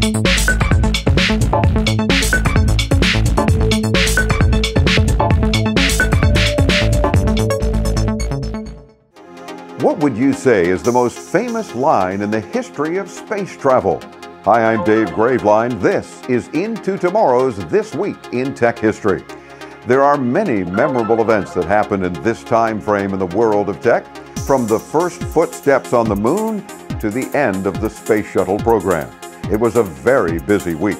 What would you say is the most famous line in the history of space travel? Hi, I'm Dave Graveline. This is Into Tomorrow's This Week in Tech History. There are many memorable events that happened in this time frame in the world of tech, from the first footsteps on the moon to the end of the Space Shuttle program. It was a very busy week.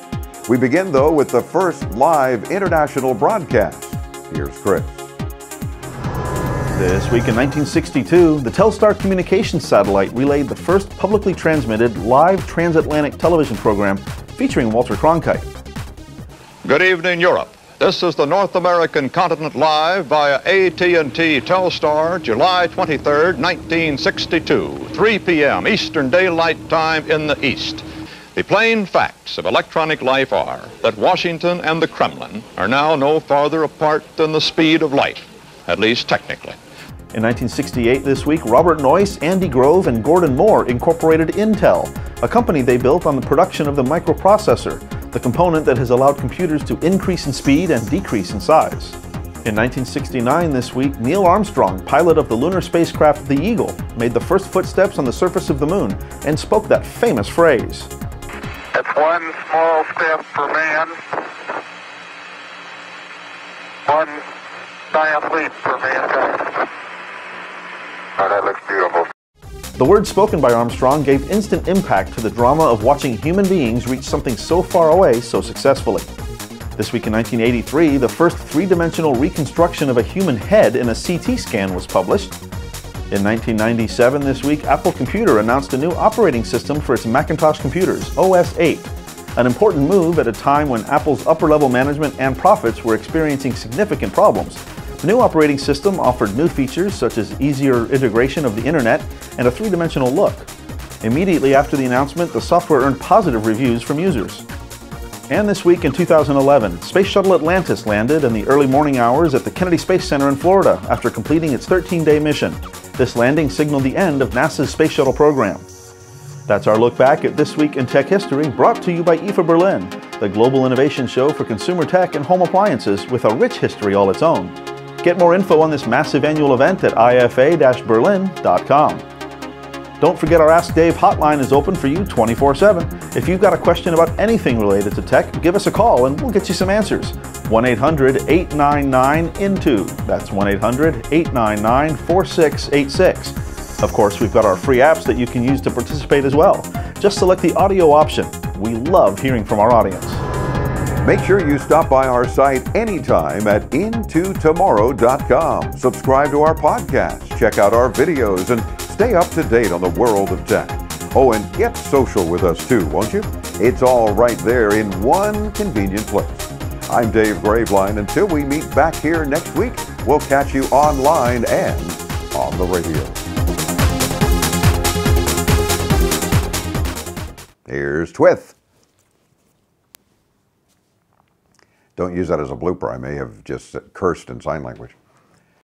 We begin, though, with the first live international broadcast. Here's Chris. This week in 1962, the Telstar communications satellite relayed the first publicly transmitted live transatlantic television program featuring Walter Cronkite. Good evening, Europe. This is the North American continent live via AT&T Telstar, July 23rd, 1962, 3 p.m. Eastern Daylight Time in the East. The plain facts of electronic life are that Washington and the Kremlin are now no farther apart than the speed of light, at least technically. In 1968 this week, Robert Noyce, Andy Grove, and Gordon Moore incorporated Intel, a company they built on the production of the microprocessor, the component that has allowed computers to increase in speed and decrease in size. In 1969 this week, Neil Armstrong, pilot of the lunar spacecraft the Eagle, made the first footsteps on the surface of the moon and spoke that famous phrase. It's one small step for man, one giant leap for mankind. Oh, that looks beautiful. The words spoken by Armstrong gave instant impact to the drama of watching human beings reach something so far away so successfully. This week in 1983, the first three-dimensional reconstruction of a human head in a CT scan was published. In 1997 this week, Apple Computer announced a new operating system for its Macintosh computers, OS 8, an important move at a time when Apple's upper-level management and profits were experiencing significant problems. The new operating system offered new features such as easier integration of the internet and a three-dimensional look. Immediately after the announcement, the software earned positive reviews from users. And this week in 2011, Space Shuttle Atlantis landed in the early morning hours at the Kennedy Space Center in Florida after completing its 13-day mission. This landing signaled the end of NASA's Space Shuttle program. That's our look back at This Week in Tech History, brought to you by IFA Berlin, the global innovation show for consumer tech and home appliances with a rich history all its own. Get more info on this massive annual event at ifa-berlin.com. Don't forget our Ask Dave hotline is open for you 24/7. If you've got a question about anything related to tech, give us a call and we'll get you some answers. 1-800-899-INTO. That's 1-800-899-4686. Of course, we've got our free apps that you can use to participate as well. Just select the audio option. We love hearing from our audience. Make sure you stop by our site anytime at intotomorrow.com. Subscribe to our podcast, check out our videos, and stay up to date on the world of tech. Oh, and get social with us too, won't you? It's all right there in one convenient place. I'm Dave Graveline. Until we meet back here next week, we'll catch you online and on the radio. Here's Twith. Don't use that as a blooper. I may have just cursed in sign language.